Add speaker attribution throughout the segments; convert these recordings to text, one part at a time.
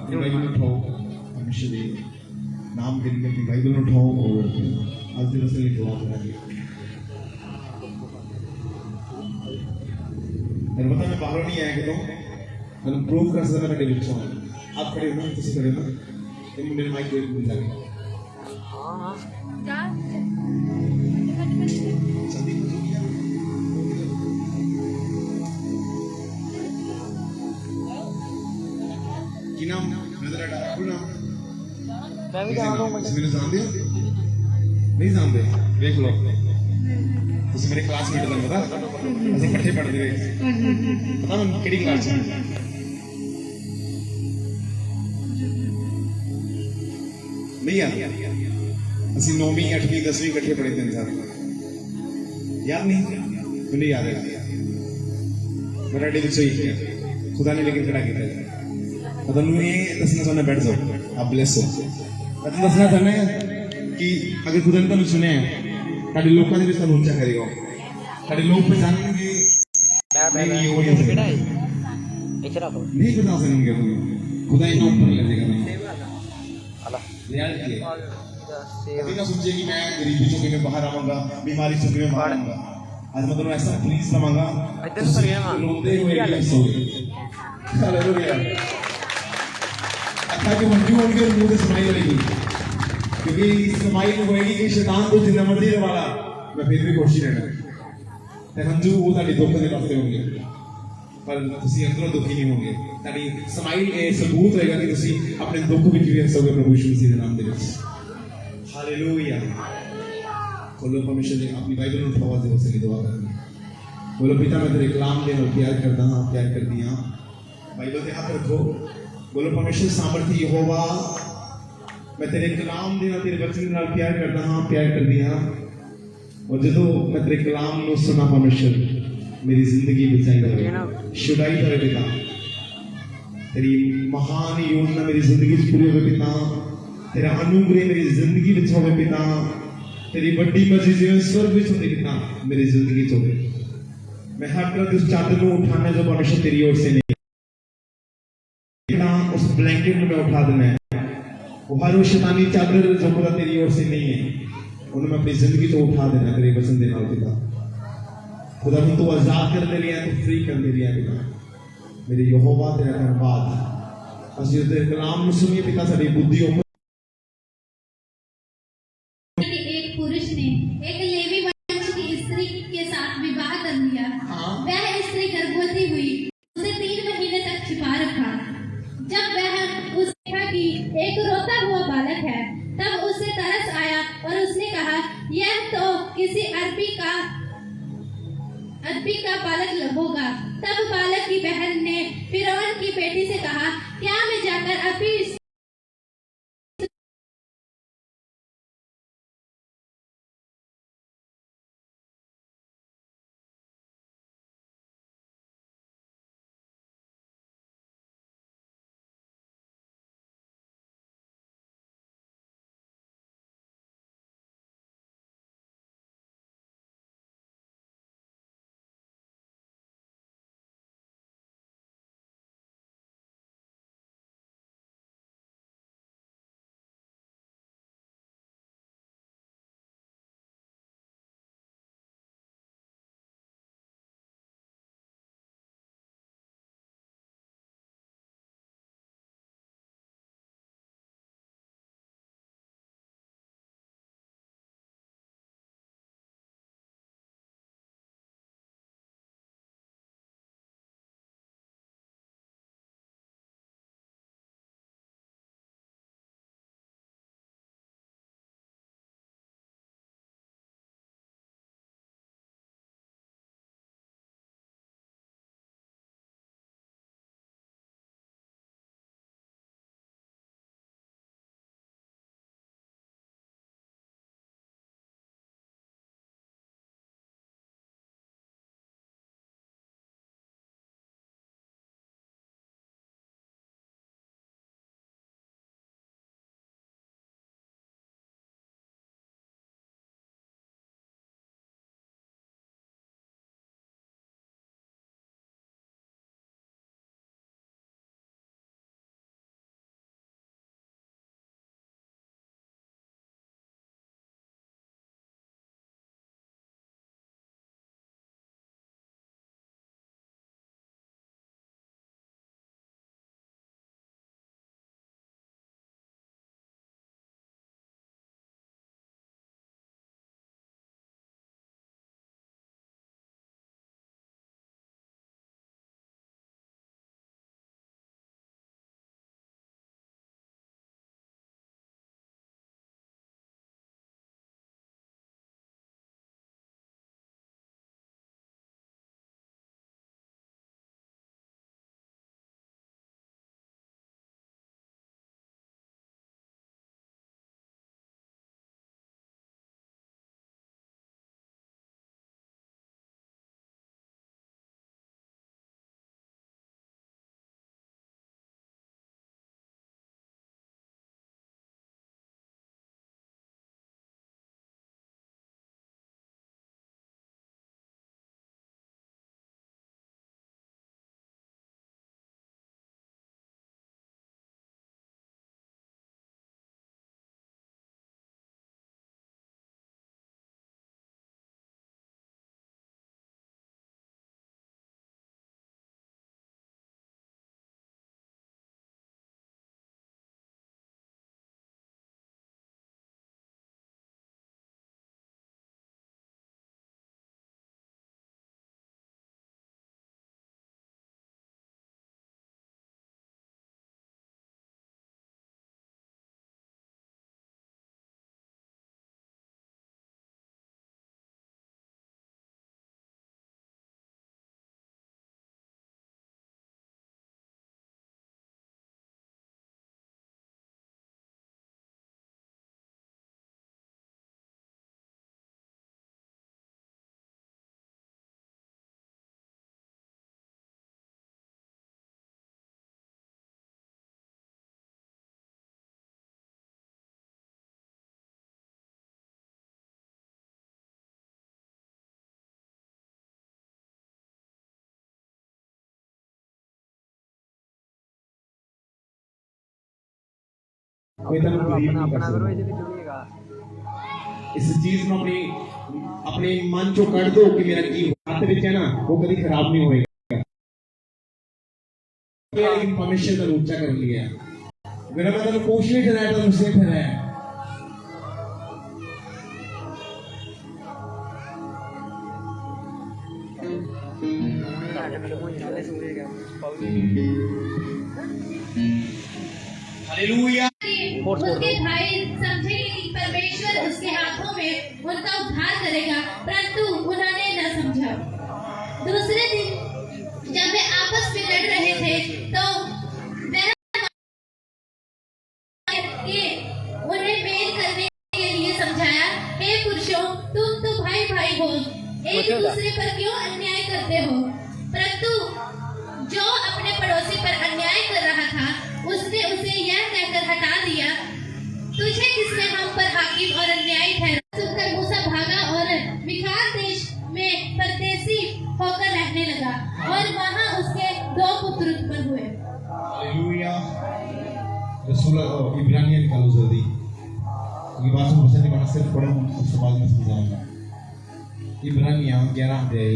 Speaker 1: अपनी बाइबल उठाओ, हमेशा नाम के लिए अपनी बाइबल उठाओ और आज दिवस के लिए दुआ करेंगे। मैंने पता मैं बाहर नहीं आया कि तो मैंने प्रूव कर सकता मैं डेविड हूँ। आप खड़े हो ना, किसी खड़े हो ना, तो मेरे माइक को मिल जाएगा। नाम नजर डाल ना मैं भी जान रहा हूं मैंने जान दिया नहीं जानते देख लो ਤੁਸੀਂ ਮੇਰੇ ਕਲਾਸਮੇਟ ਦਾ ਪਤਾ ਅਸੀਂ ਇਕੱਠੇ ਪੜ੍ਹਦੇ ਰਹੇ ਪਤਾ ਮੈਨੂੰ ਕਿਹੜੀ ਕਲਾਸ ਚ ਨਹੀਂ ਯਾਰ ਅਸੀਂ 9ਵੀਂ 8ਵੀਂ 10ਵੀਂ ਇਕੱਠੇ ਪੜ੍ਹੇ ਤਿੰਨ ਸਾਲ ਯਾਦ ਨਹੀਂ ਮੈਨੂੰ ਯਾਦ ਹੈ ਮੇਰਾ ਡੇ ਵਿੱਚ ਹੀ खुदा ने लेकिन खड़ा किया मतलब दसना चाहना बैठ जाओ आप ब्लेस हो मतलब दसना चाहना कि अगर खुदा ने तुम सुने ताकि लोगों ने भी सब ऊंचा करेगा ताकि लोग पहचानेंगे नहीं ये हो नहीं सकता नहीं बता सकेंगे तुम खुदा ही ऊपर ले जाएगा रियलिटी है कभी ना सोचिए कि मैं गरीबी चौके में बाहर आऊंगा बीमारी चौके में बाहर आऊंगा आज मैं तुम्हें ऐसा प्लीज मांगा रोते हुए सोए हालेलुया अच्छा कि मंजू होंगे और मुंह से स्माइल रहेगी क्योंकि स्माइल होएगी कि शैतान को जितना मर्जी वाला मैं फिर भी कोशिश रहना ते मंजू वो ताड़ी दुख दे पासे होंगे पर तुसी अंदरों दुखी नहीं होंगे ताड़ी स्माइल ए सबूत रहेगा कि तुसी अपने दुख विच भी हंसोगे प्रभु यीशु मसीह के नाम दे विच हालेलुया बोलो परमेश्वर जी अपनी बाइबल उठाओ आज से दुआ करनी बोलो पिता मैं तेरे कलाम दे नाल प्यार करदा हां प्यार करदी हां बाइबल दे हाथ रखो बोलो परमेश्वर सामर्थी यहोवा मैं तेरे कलाम दे नाल तेरे वचन नाल प्यार करदा हां प्यार करदी हां और जदों मैं तेरे कलाम नु सुना परमेश्वर मेरी जिंदगी बचाई करे छुड़ाई करे पिता तेरी महान योजना मेरी जिंदगी च पूरी होवे पिता तेरा अनुग्रह मेरी जिंदगी विच होवे पिता तेरी बड़ी मर्जी जिवें स्वर्ग विच होंदी पिता मेरी जिंदगी च होवे मैं हर तरह की उस चादर को उठाने जो परमेश्वर तेरी ओर से नहीं उस ब्लैंकेट में उठा देना है वो हर वो शैतानी चादर जो खुदा तेरी ओर से नहीं है उन्हें मैं अपनी जिंदगी तो उठा देना तेरे वचन दे नाल पिता खुदा मैं तो आजाद कर दे लिया तो फ्री कर दे लिया पिता मेरे यहोवा तेरा धन्यवाद। ਅਸੀਂ ਉਹਦੇ ਕਲਾਮ ਨੂੰ ਸੁਣੀਏ ਪਿਤਾ ਸਾਡੀ ਬੁੱਧੀ ਉਮਰ
Speaker 2: एक पुरुष ने एक लेवी वंश की स्त्री के साथ विवाह कर लिया। वह स्त्री गर्भवती हुई, उसे 3 महीने तक छिपा रखा। जब वह उसे देखा कि एक रोता हुआ बालक है, तब उसे तरस आया और उसने कहा, यह तो किसी अरबी का बालक होगा। तब बालक की बहन ने फिरौन की बेटी से कहा, क्या मैं जाकर अरबी
Speaker 1: कोई तन गरीब नहीं कर सकता। इस चीज में अपने मन चो कट दो कि मेरा की हाथ विच है ना वो कभी खराब नहीं होएगा। लेकिन परमेश्वर का ऊंचा कर लिया मेरा मतलब कुछ नहीं ठहराया तो मुझसे ठहराया हालेलुया
Speaker 2: उसके भाई समझे कि परमेश्वर उसके हाथों में उनका उद्धार करेगा, परंतु उन्होंने न समझा। दूसरे दिन जब वे आपस में लड़ रहे थे तो वह उन्हें मेल करने के लिए समझाया, हे पुरुषों, तुम तो भाई भाई हो, एक दूसरे पर क्यों अन्याय करते हो? परंतु जो अपने पड़ोसी पर अन्याय कर रहा था उसने उसे यह कहकर हटा दिया, तुझे किसने हम पर हाकिम और अन्यायी ठहराया? सुनकर मूसा भागा और मिघार देश में परदेसी होकर रहने लगा और वहां उसके 2 पुत्र उत्पन्न हुए।
Speaker 1: हालेलुया रसूल इब्रानिया निकालो जल्दी क्योंकि बात में बसने का सिर्फ पढ़ो उसके बाद मैं समझाऊंगा। इब्रानिया 11 अध्याय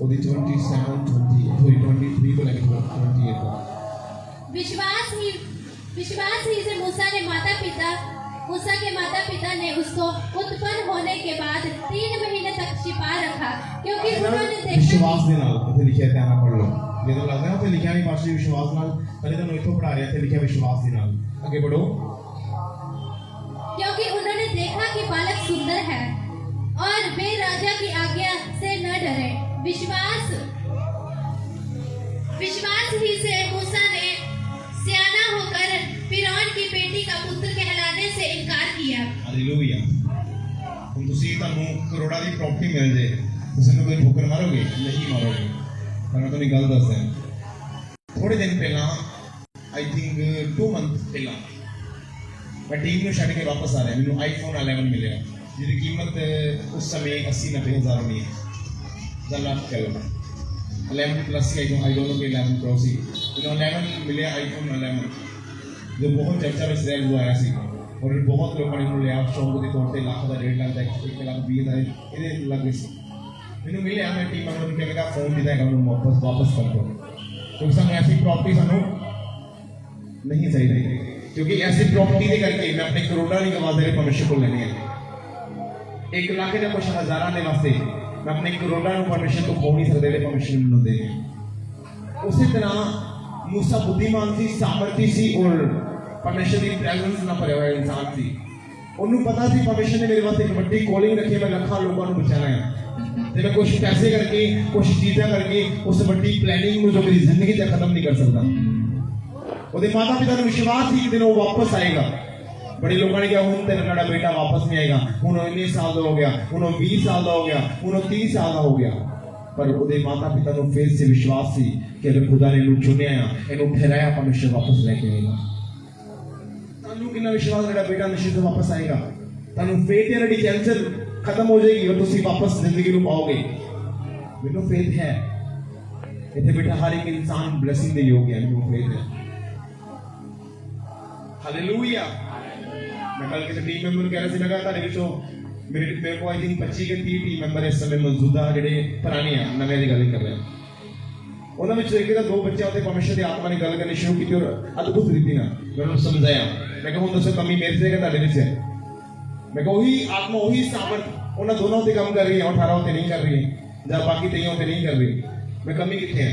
Speaker 1: ओदी 27 23 को लेकर 28 तक।
Speaker 2: विश्वास ही से मूसा के माता पिता ने उसको उत्पन्न होने के बाद 3 महीने तक छिपा रखा, क्योंकि उन्होंने देखा
Speaker 1: विश्वास दे नाल इथे लिखिया ध्यान नाल पढ़ लो। ये तो लगदा है उथे लिखिया नहीं पास विश्वास नाल, पहले तो इथों पढ़ा रहे थे लिखिया विश्वास दे नाल। आगे बढ़ो।
Speaker 2: क्योंकि उन्होंने देखा कि बालक सुंदर है और वे राजा की आज्ञा से न डरे। विश्वास ही से मूसा ने सियाना होकर फिरौन की बेटी का पुत्र कहलाने से इनकार किया।
Speaker 1: हालेलुया। तुम ਤੁਹਾਨੂੰ ਕਰੋੜਾਂ ਦੀ ਪ੍ਰਾਪਰਟੀ ਮਿਲ ਜੇ ਤੁਸੀਂ ਨੂੰ ਕੋਈ ਠੋਕਰ ਮਾਰੋਗੇ? ਨਹੀਂ ਮਾਰੋਗੇ। ਮੈਂ ਤੁਹਾਨੂੰ ਗੱਲ ਦੱਸਦਾ ਥੋੜੇ ਦਿਨ ਪਹਿਲਾਂ आई थिंक 2 मंथ ਪਹਿਲਾਂ मैं टीम ਨੂੰ ਛੱਡ ਕੇ ਵਾਪਸ ਆ ਰਿਹਾ, ਮੈਨੂੰ iPhone 11 ਮਿਲਿਆ ਜਿਹਦੀ ਕੀਮਤ ਉਸ ਸਮੇਂ 80-90 ਹਜ਼ਾਰ ਹੋਣੀ ਹੈ ਜਾਂ ਲੱਖ ਕਹਿ ਲਓ 11 प्लस आई डोंट नो कि 11 प्रो सी 11 मिले iPhone 11 जो बहुत चर्चा में इसराइल हुआ आया सी और बहुत लोगों ने लिया शौक के तौर पर लाख का 1.5 लाख का 1 लाख 20 हज़ार ये लग गई मैंने मिले मैं टीम वालों ने कहा फोन दिया है वापस कर दो क्योंकि सानू ऐसी प्रॉपर्टी सानू नहीं चाहिए क्योंकि ऐसी प्रॉपर्टी के करके मैं अपने करोड़ा नहीं गवा दे परमेश्वर को लेने है 1 लाख या कुछ हज़ारा के वास्ते मैं अपने करोड़ा परमेश्वर को खो नहीं सकते परमेश्वर मैनू दे उसी तरह मूसा बुद्धिमान सी सामर्थी सी और परमेश्वर की प्रेजेंस ना भरिया हुआ इंसान सी उन्होंने पता सी परमेश्वर ने मेरे वास्ते एक बड़ी कॉलिंग रखी है मैं लाखों लोगों को बचाना है तो मैं कुछ पैसे करके कुछ चीज़ें करके उस बड़ी प्लानिंग में जो मेरी जिंदगी से खत्म नहीं कर सकता ਉਹਦੇ ਮਾਤਾ ਪਿਤਾ ਨੂੰ ਵਿਸ਼ਵਾਸ ਸੀ ਕਿ ਦਿਨ ਉਹ ਵਾਪਸ ਆਏਗਾ बड़े लोगों ने कहा हूं तेरा लड़ा बेटा वापस नहीं आएगा हूं 19 साल का हो गया हूं 20 साल का हो गया हूं 30 साल का हो गया पर ਉਹਦੇ माता पिता ਨੂੰ फेस से विश्वास सी कि अगर खुदा ने ਇਹਨੂੰ ਚੁਣਿਆ ਇਹਨੂੰ ਠਹਿਰਾਇਆ परमेश्वर वापस लेके आएगा ਤੁਹਾਨੂੰ ਕਿੰਨਾ ਵਿਸ਼ਵਾਸ ਜਿਹੜਾ बेटा निश्चित वापस आएगा ਤੁਹਾਨੂੰ फेथ है ਜਿਹੜੀ कैंसर खत्म हो जाएगी और ਤੁਸੀਂ वापस जिंदगी ਨੂੰ पाओगे ਮੈਨੂੰ फेथ है ਇੱਥੇ बेटा हर एक इंसान ब्लेसिंग ਦੇ ਯੋਗ ਹੈ ਮੈਨੂੰ फेथ है हालेलुया मैं कल किसी टीम मेंबर कह रहा सी मैं कहा ਤੁਹਾਡੇ ਵਿੱਚੋਂ मेरे को आई थिंक 25 के 30 टीम मेंबर इस समय मौजूदा ਜਿਹੜੇ ਪੁਰਾਣੇ ਆ ਨਵੇਂ ਦੀ ਗੱਲ ਕਰ ਰਹੇ ਉਹਨਾਂ ਵਿੱਚੋਂ ਇੱਕ ਦਾ 2 ਬੱਚਿਆਂ ਉੱਤੇ ਪਰਮੇਸ਼ਰ ਦੀ ਆਤਮਾ ਨੇ ਗੱਲ ਕਰਨੀ ਸ਼ੁਰੂ ਕੀਤੀ ਔਰ ਅਦਭੁਤ ਰੀਤੀ ਨਾਲ ਮੈਂ ਉਹਨੂੰ ਸਮਝਾਇਆ ਮੈਂ ਕਿਹਾ ਹੁਣ ਦੱਸੋ ਕਮੀ ਮੇਰੇ ਤੇ ਹੈ ਤੁਹਾਡੇ ਵਿੱਚ ਹੈ ਮੈਂ ਕਿਹਾ ਉਹੀ ਆਤਮਾ ਉਹੀ ਸਾਮਰਥ ਉਹਨਾਂ ਦੋਨੋਂ ਤੇ ਕੰਮ ਕਰ ਰਹੀ ਹੈ 18 ਉੱਤੇ ਨਹੀਂ ਕਰ ਰਹੀ ਹੈ ਜਾਂ ਬਾਕੀ 23 ਉੱਤੇ ਨਹੀਂ ਕਰ ਰਹੀ ਮੈਂ ਕਮੀ ਕਿੱਥੇ ਹੈ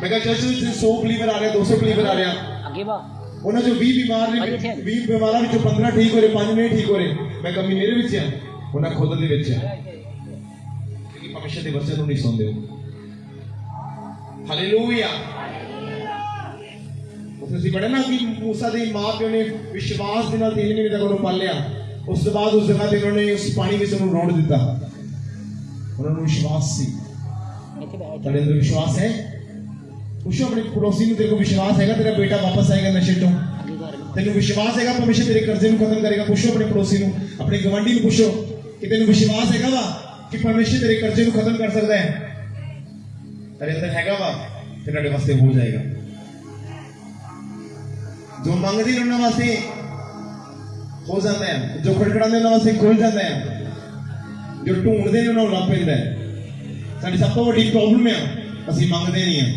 Speaker 1: ਮੈਂ ਕਿਹਾ ਚਰਚ ਵਿੱਚ 100 ਬਲੀਵਰ ਆ ਰਹੇ 200 ਬਲੀਵਰ ਆ ਰਹੇ ਅੱਗੇ ਵਾ ਉਹਨਾਂ ਚੋਂ 20 ਬਿਮਾਰ ਨੇ 20 ਬਿਮਾਰਾਂ ਵਿੱਚੋਂ 15 ਠੀਕ ਹੋ ਰਹੇ 5 ਨਹੀਂ ਠੀਕ ਹੋ ਰਹੇ ਮੈਂ ਕਮੀ ਮੇਰੇ ਵਿੱਚ ਹੈ ਉਹਨਾਂ ਖੁਦ ਦੇ ਵਿੱਚ ਹੈ ਕਿਉਂਕਿ ਪਰਮੇਸ਼ਰ ਦੇ ਵਚਨ ਨੂੰ ਨਹੀਂ ਸੁਣਦੇ ਹਾਲੇਲੂਇਆ ਤੁਸੀਂ ਪੜ੍ਹੇ ਨਾ ਕਿ ਮੂਸਾ ਦੇ ਮਾਂ ਪਿਓ ਨੇ ਵਿਸ਼ਵਾਸ ਦੇ ਨਾਲ 3 ਮਹੀਨੇ ਤੱਕ ਉਹਨੂੰ ਪਾਲਿਆ ਉਸ ਤੋਂ ਬਾਅਦ ਉਸ ਜਗ੍ਹਾ ਤੇ ਉਹਨਾਂ ਨੇ ਉਸ ਪਾਣੀ ਵਿੱਚ ਉਹਨੂੰ ਰੋੜ ਦਿੱਤਾ ਉਹਨਾਂ ਨੂੰ ਵਿਸ਼ਵਾਸ ਸੀ ਤੁਹਾਡੇ ਅੰਦਰ ਵਿਸ਼ਵਾਸ ਹੈ ਪੁੱਛੋ ਆਪਣੇ ਪੜੋਸੀ ਨੂੰ ਦੇਖੋ ਵਿਸ਼ਵਾਸ ਹੈਗਾ ਤੇਰਾ ਬੇਟਾ ਵਾਪਸ ਆਏਗਾ ਨਸ਼ੇ ਤੋਂ ਤੈਨੂੰ ਵਿਸ਼ਵਾਸ ਹੈਗਾ ਪਰਮੇਸ਼ਰ ਤੇਰੇ ਕਰਜ਼ੇ ਨੂੰ ਖਤਮ ਕਰੇਗਾ ਪੁੱਛੋ ਆਪਣੇ ਪੜੋਸੀ ਨੂੰ ਆਪਣੇ ਗਵਾਂਢੀ ਨੂੰ ਪੁੱਛੋ ਕਿ ਤੈਨੂੰ ਵਿਸ਼ਵਾਸ ਹੈਗਾ ਵਾ ਕਿ ਪਰਮੇਸ਼ਰ ਤੇਰੇ ਕਰਜ਼ੇ ਨੂੰ ਖਤਮ ਕਰ ਸਕਦਾ ਹੈ ਤੇਰੇ ਅੰਦਰ ਹੈਗਾ ਵਾ ਤੇ ਤੁਹਾਡੇ ਵਾਸਤੇ ਹੋ ਜਾਏਗਾ ਜੋ ਮੰਗਦੇ ਨੇ ਉਹਨਾਂ ਵਾਸਤੇ ਹੋ ਜਾਂਦਾ ਹੈ ਜੋ ਖੜਖੜਾਉਂਦੇ ਉਹਨਾਂ ਵਾਸਤੇ ਖੁੱਲ ਜਾਂਦਾ ਹੈ ਜੋ ਢੂੰਡਦੇ ਨੇ ਉਹਨਾਂ ਨੂੰ ਲੱਭ ਪੈਂਦਾ ਹੈ ਸਾਡੀ ਸਭ ਤੋਂ ਵੱਡੀ ਪ੍ਰੋਬਲਮ ਹੈ ਅਸੀਂ ਮੰਗਦੇ ਨਹੀਂ ਹਾਂ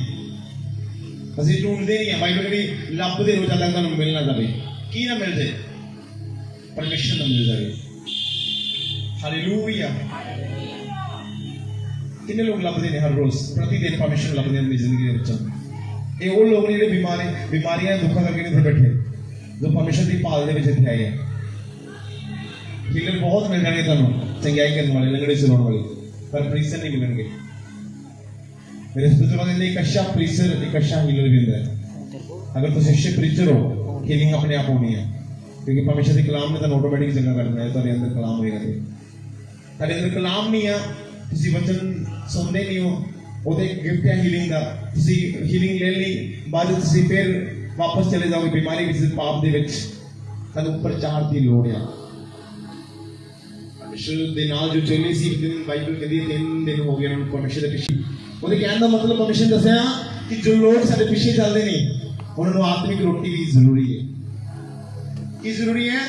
Speaker 1: ਅਸੀਂ ਢੂੰਡਦੇ ਨਹੀਂ ਆ ਬਾਈਬਲ ਜਿਹੜੀ ਲੱਭਦੇ ਰੋਜ਼ ਤੱਕ ਤੁਹਾਨੂੰ ਮਿਲ ਨਾ ਜਾਵੇ ਕੀ ਨਾ ਮਿਲ ਜਾਏ ਪਰਮੇਸ਼ਰ ਦਾ ਮਿਲ ਜਾਵੇ ਹਾਲੇਲੂਇਆ ਕਿੰਨੇ ਲੋਕ ਲੱਭਦੇ ਨੇ ਹਰ ਰੋਜ਼ ਪ੍ਰਤੀ ਦਿਨ ਪਰਮੇਸ਼ਰ ਲੱਭਦੇ ਨੇ ਆਪਣੀ ਜ਼ਿੰਦਗੀ ਦੇ ਵਿੱਚ ਇਹ ਉਹ ਲੋਕ ਨੇ ਜਿਹੜੇ ਬਿਮਾਰੀਆਂ ਦੁੱਖਾਂ ਕਰਕੇ ਨਹੀਂ ਬੈਠੇ ਜੋ ਪਰਮੇਸ਼ਰ ਦੀ ਭਾਲ ਦੇ ਵਿੱਚ ਇੱਥੇ ਆਏ ਆ ਹੀਲਰ ਬਹੁਤ ਮਿਲ ਜਾਣਗੇ ਤੁਹਾਨੂੰ ਚੰਗਿਆਈ ਕਰਨ ਵਾਲੇ ਲੰਗੜੇ ਚਲਾਉਣ ਵਾਲੇ ਪਰ ਪ੍ਰੀਸਰ ਨਹੀਂ ਮਿਲਣਗੇ मेरे स्पिरिचुअल एक अच्छा प्रीचर एक अच्छा हीलर भी होता है अगर तुम अच्छे प्रीचर हो हीलिंग अपने आप होनी है क्योंकि परमेश्वर के कलाम ने तो ऑटोमेटिक चंगा करना है तेरे अंदर कलाम होएगा तेरे अंदर कलाम नहीं है तुसी वचन सुनते नहीं हो ਉਹਦੇ ਗਿਫਟ ਹੈ ਹੀਲਿੰਗ ਦਾ ਤੁਸੀਂ ਹੀਲਿੰਗ ਲੈ ਲਈ ਬਾਅਦ ਤੁਸੀਂ ਫਿਰ ਵਾਪਸ ਚਲੇ ਜਾਓਗੇ ਬਿਮਾਰੀ ਵਿੱਚ ਪਾਪ ਦੇ ਵਿੱਚ ਤੁਹਾਨੂੰ ਪ੍ਰਚਾਰ ਦੀ ਲੋੜ ਆ ਪਰਮੇਸ਼ਰ ਦੇ ਨਾਲ ਜੋ ਚੱਲੇ ਸੀ ਦਿਨ ਬਾਈਬਲ ਕਹਿੰਦੀ 3 ਦਿਨ ਹੋ ਗਏ ਉਹਨਾਂ ਨੂੰ ਪਰਮੇਸ਼ਰ ਦੇ ਪਿੱਛੇ ਉਹਦੇ ਕਹਿਣ ਦਾ ਮਤਲਬ ਪਰਮੇਸ਼ਰ ਨੇ ਦੱਸਿਆ ਕਿ ਜੋ ਲੋਕ ਸਾਡੇ ਪਿੱਛੇ ਚੱਲਦੇ ਨੇ ਉਹਨਾਂ ਨੂੰ ਆਤਮਿਕ ਰੋਟੀ ਵੀ ਜ਼ਰੂਰੀ ਹੈ ਕੀ ਜ਼ਰੂਰੀ ਹੈ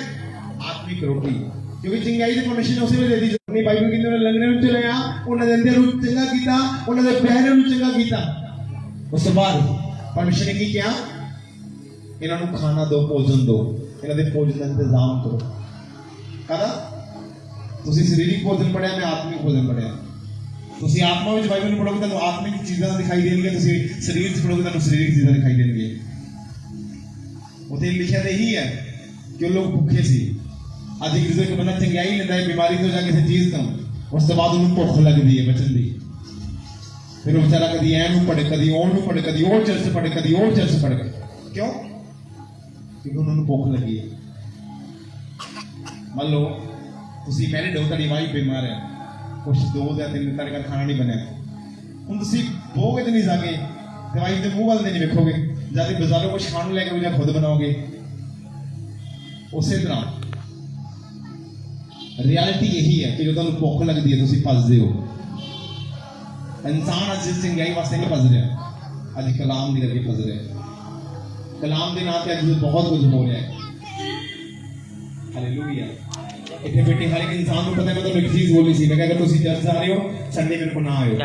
Speaker 1: ਆਤਮਿਕ ਰੋਟੀ क्योंकि चंगाई तो परमेश्वर ने उसे भी दे दी अपनी बाइबल के अंदर लंगड़े ਨੂੰ ਚਲੇ ਆ ਉਹਨਾਂ ਦੇ ਅੰਦਰ ਨੂੰ ਚੰਗਾ ਕੀਤਾ ਉਹਨਾਂ ਦੇ ਪਹਿਰੇ ਨੂੰ ਚੰਗਾ ਕੀਤਾ ਉਸ ਤੋਂ ਬਾਅਦ ਪਰਮੇਸ਼ਰ ਨੇ ਕੀ ਕਿਹਾ ਇਹਨਾਂ ਨੂੰ ਖਾਣਾ ਦਿਓ ਭੋਜਨ ਦਿਓ ਇਹਨਾਂ ਦੇ ਭੋਜਨ ਦਾ ਇੰਤਜ਼ਾਮ ਕਰੋ ਕਾਹਦਾ ਤੁਸੀਂ ਸਰੀਰਕ ਭੋਜਨ ਪੜਿਆ ਮੈਂ ਆਤਮਿਕ ਭੋਜਨ ਪੜਿਆ ਤੁਸੀਂ ਆਤਮਾ ਵਿੱਚ ਬਾਈਬਲ ਨੂੰ ਪੜੋਗੇ ਤੁਹਾਨੂੰ ਆਤਮਿਕ ਚੀਜ਼ਾਂ ਦਿਖਾਈ ਦੇਣਗੀਆਂ ਤੁਸੀਂ ਸਰੀਰ ਵਿੱਚ ਪੜੋਗੇ ਤੁਹਾਨੂੰ ਸਰੀਰਕ ਚੀਜ਼ਾਂ ਦਿਖਾਈ ਦੇਣਗੀਆਂ ਉੱਥੇ ਲਿਖਿਆ ਤਾਂ ਇਹੀ ਹੈ ਕਿ ਉਹ ਲੋਕ ਭੁੱਖੇ ਸੀ ਅੱਜ ਇੱਕ ਦੂਜੇ ਬੰਦਾ ਚੰਗਿਆਈ ਲੈਂਦਾ ਹੈ ਬਿਮਾਰੀ ਤੋਂ ਜਾ ਕਿਸੇ ਚੀਜ਼ ਤੋਂ ਉਸ ਤੋਂ ਬਾਅਦ ਉਹਨੂੰ ਭੁੱਖ ਲੱਗਦੀ ਹੈ ਬਚਣ ਦੀ ਫਿਰ ਉਹ ਵਿਚਾਰਾ ਕਦੀ ਐ ਨੂੰ ਪੜੇ ਕਦੀ ਉਹ ਨੂੰ ਪੜੇ ਕਦੀ ਉਹ ਚਰਚ ਪੜੇ ਕਦੀ ਉਹ ਚਰਚ ਪੜੇ ਕਿਉਂ ਕਿਉਂਕਿ ਉਹਨਾਂ ਨੂੰ ਭੁੱਖ ਲੱਗੀ ਹੈ ਮੰਨ ਲਓ ਤੁਸੀਂ ਮੈਰਿਡ ਹੋ ਤੁਹਾਡੀ ਵਾਈਫ ਬਿਮਾਰ ਹੈ ਕੁਛ 2 ਜਾਂ 3 ਦਿਨ ਤੱਕ ਖਾਣਾ ਨਹੀਂ ਬਣਿਆ ਹੁਣ ਤੁਸੀਂ ਬੋਗੇ ਤੇ ਨਹੀਂ ਜਾਗੇ ਦਵਾਈ ਦੇ ਮੂੰਹ ਵੱਲ ਨਹੀਂ ਵੇਖੋਗੇ ਜਾਂ ਤੇ ਬਾਜ਼ਾਰੋਂ ਕੁਛ ਖਾਣ ਨੂੰ ਲੈ ਕੇ ਜਾਂ ਖੁਦ ਬਣਾਓਗੇ ਉਸੇ ਤਰ੍ਹਾਂ रियलिटी यही है कि जो तुम भुख लगती है तुम फसते हो इंसान अज चंगाई वास्ते नहीं फस रहा अज कलाम की करके फस रहा कलाम के नाम से अज बहुत कुछ हो रहा है हालेलुया इतने बेटे हर एक इंसान को पता है मैं तो एक चीज बोली सी मैं अगर तुम चर्च आ रहे हो संडे मेरे को ना आयो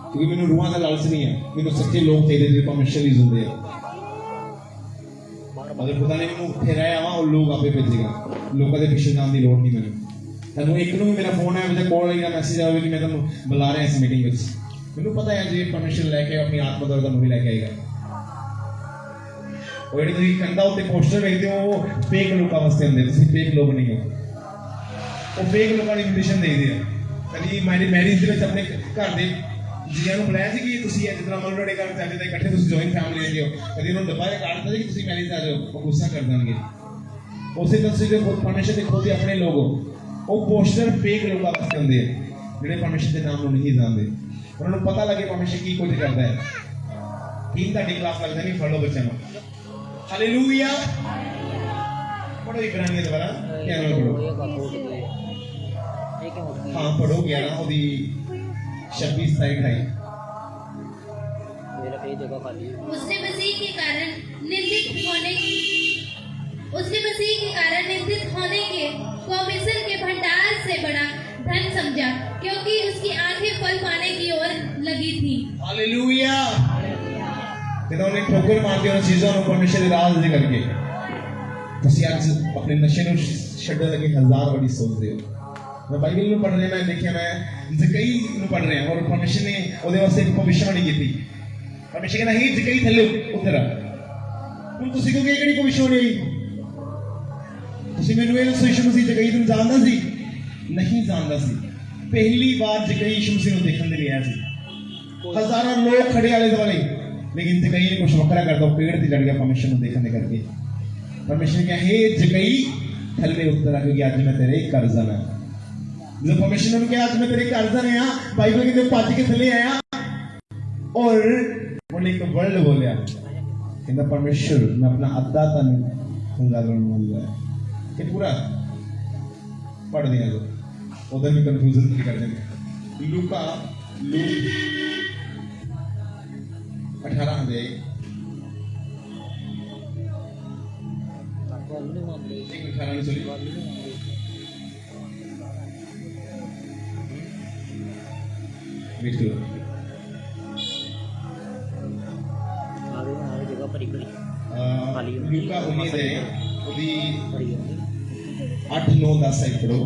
Speaker 1: क्योंकि मैंने रूहां का लालच नहीं है मैंने सच्चे लोग चाहिए जो परमेश्वर ही सुनते हैं अगर पता नहीं मैं उत्थे रह आवा और लोग आपे भेजेगा लोगों के पीछे जाने की लोड़ नहीं मैंने तैनूं एक नूं मेरा फोन है मेरे कॉल या मैसेज आवे कि मैं तुहानूं बुला रहा इस मीटिंग विच मैनूं पता है जे परमेश्वर लैके अपनी आत्मा द्वारा तुहानूं भी लैके आएगा और जिहड़े तुसीं कंधा उत्ते पोस्टर देखदे हो वो फेक लोकां वास्ते हुंदे तुसीं फेक लोग नहीं हो वो फेक लोकां नूं इन्विटेशन देदे आ कदी मैरिज दे विच अपने घर दे जियां नूं बुलाया सी कि तुसीं इस तरह मतलब ਤੁਹਾਡੇ ਘਰ ਚੱਲਦੇ ਤਾਂ ਇਕੱਠੇ ਤੁਸੀਂ ਜੁਆਇੰਟ ਫੈਮਿਲੀ ਰਹਿੰਦੇ ਹੋ ਕਦੀ ਉਹਨਾਂ ਨੂੰ ਡੱਬਾ ਜਿਹਾ ਕਾਟ ਦਿੰਦੇ ਕਿ ਤੁਸੀਂ ਮੈਰਿਜ ਆ ਜਾਓ ਉਹ ਗੁੱਸਾ ਕਰ ਦੇਣਗੇ ਉਸੇ ਤਰ੍ਹਾਂ ਤੁਸੀਂ ਜੋ ਪਰਮੇਸ਼ਰ ਦੇ ਖੁਦ ਆਪਣੇ ਲੋਕ ਹੋ ਉਹ ਪੋਸਟਰ ਫੇਕ ਲੋਕਾਂ ਵਾਸਤੇ ਹੁੰਦੇ ਆ ਜਿਹੜੇ ਪਰਮੇਸ਼ਰ ਦੇ ਨਾਮ ਨੂੰ ਨਹੀਂ ਜਾਣਦੇ ਉਹਨਾਂ ਨੂੰ ਪਤਾ ਲੱਗੇ ਪਰਮੇਸ਼ਰ ਕੀ ਕੁਝ ਕਰਦਾ ਹੈ ਕੀ ਤੁਹਾਡੀ ਕਲਾਸ ਲੱਗਦਾ ਨਹੀਂ ਫੜ ਲਓ ਬੱਚਿਆਂ ਨੂੰ ਹਾਲੇਲੂਇਆ ਪੜੋ ਇਬਰਾਨੀਆਂ ਦੁਆਰਾ ਧਿਆਨ ਨਾਲ ਪੜੋ हाँ पढ़ो 11 ਉਹਦੀ 26 साइड है
Speaker 2: उसने मसीह के कारण निंदित होने के को मिस्र के भंडार से बड़ा धन समझा क्योंकि उसकी आंखें फल पाने की ओर लगी थी
Speaker 1: हालेलुया ਜਦੋਂ ਉਹਨੇ ਠੋਕਰ ਮਾਰਦੀ ਉਹਨਾਂ ਚੀਜ਼ਾਂ ਨੂੰ ਪਰਮੇਸ਼ਰ ਦੇ ਰਾਜ ਦੇ ਕਰਕੇ ਤੁਸੀਂ ਅੱਜ ਆਪਣੇ ਨਸ਼ੇ ਨੂੰ ਛੱਡਣ ਲੱਗੇ ਹਜ਼ਾਰ ਵਾਰੀ ਸੋਚਦੇ ਹੋ मैं बाइबल में पढ़ रहा मैं देखिए मैं जकई में पढ़ रहा और परमेश्वर ने ਉਹਦੇ ਵਾਸਤੇ ਇੱਕ ਭਵਿੱਖਬਾਣੀ ਕੀਤੀ परमेश्वर ਕਹਿੰਦਾ ਹੀ ਜਕਈ ਥੱਲੇ ਉਤਰ ਹੁਣ ਤੁਸੀਂ ਕਿਉਂ ਕਿਹੜੀ ਭਵਿੱਖਬਾਣੀ ਤੁਸੀਂ ਮੈਨੂੰ ਇਹ ਦੱਸੋ ਯਿਸੂ ਮਸੀਹ ਜਕਈ ਨੂੰ ਜਾਣਦਾ ਸੀ ਨਹੀਂ ਜਾਣਦਾ ਸੀ ਪਹਿਲੀ ਵਾਰ ਜਕਈ ਯਿਸੂ ਮਸੀਹ ਨੂੰ ਦੇਖਣ ਦੇ ਲਈ ਆਇਆ ਸੀ ਹਜ਼ਾਰਾਂ ਲੋਕ ਖੜੇ ਆਲੇ ਦੁਆਲੇ ਲੇਕਿਨ ਜਕਈ ਨੇ ਕੁਝ ਵੱਖਰਾ ਕਰਦਾ ਉਹ ਪੇੜ ਤੇ ਚੜ ਗਿਆ परमेश्वर ਨੂੰ ਦੇਖਣ ਦੇ ਕਰਕੇ परमेश्वर ने कहा हे जकई थल्ले उतर क्योंकि आज मैं तेरे घर जाना जो परमेश्वर ने कहा आज मैं तेरे घर जाने आ बाइबल के भज के थले आया और उन्हें एक वर्ड बोलिया कहता परमेश्वर मैं अपना अद्धा तन उदाहरण बोल रहा है कि पूरा पढ़ दिया जो उधर भी कंफ्यूजन नहीं कर देंगे लूका 18 दे
Speaker 3: ਖਾਲੀ ਹੋ
Speaker 1: ਲੂਕਾ 19 ਦੇ ਉਹਦੀ 8 9 10 ਸਾਈਡ ਪੜੋ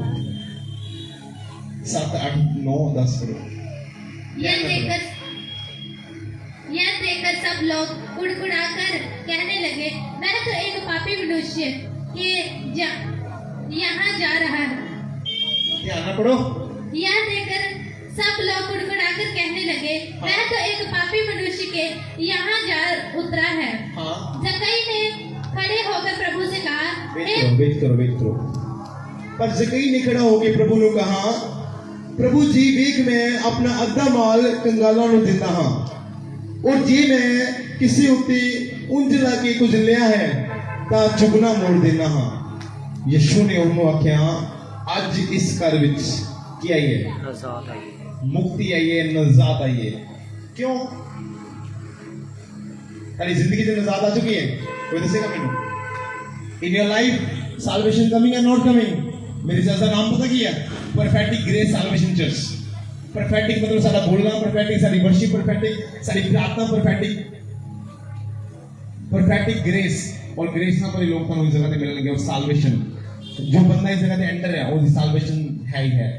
Speaker 1: 7 8 9 10 पढ़ो।
Speaker 2: यह देखकर सब लोग कुड़कुड़ाकर कहने लगे, वह तो एक पापी मनुष्य के यहाँ जा रहा है।
Speaker 1: ध्यान ना पढ़ो।
Speaker 2: यह देखकर सब लोग कुड़कुड़ाकर कहने लगे, वह तो एक पापी मनुष्य के यहाँ जा उतरा है।
Speaker 1: हाँ।
Speaker 2: जक्कई ने खड़े होकर प्रभु से कहा,
Speaker 1: वेट करो। पर जक्कई ने खड़ा होकर प्रभु ने कहा, प्रभु जी वेख मैं अपना अद्धा माल कंगालां नूं दिंदा हां, और जे मैं किसी उत्ते उंज ला के कुछ लिया है तां चुगना मोड़ देना हां। यीशु ने उन्होंने आख्या, अज इस घर विच की आई है?
Speaker 3: आजाद आई है,
Speaker 1: मुक्ति आई है, नजात आई है। क्यों? तेरी जिंदगी से नजात आ चुकी है? कोई दसेगा मैनू? In your life salvation coming and not coming? मेरे चर्च का नाम पता की है? Perfect grace salvation church. Perfect मतलब साडा बोलना परफेक्ट, साडी वर्शिप परफेक्ट, साडी प्रार्थना परफेक्ट ग्रेस। और ग्रेस ना पर लोग थानू इस जगह ते मिलणगे और साल्वेशन। जो बंदा इस जगह ते एंटर है उसकी साल्वेशन है ही है,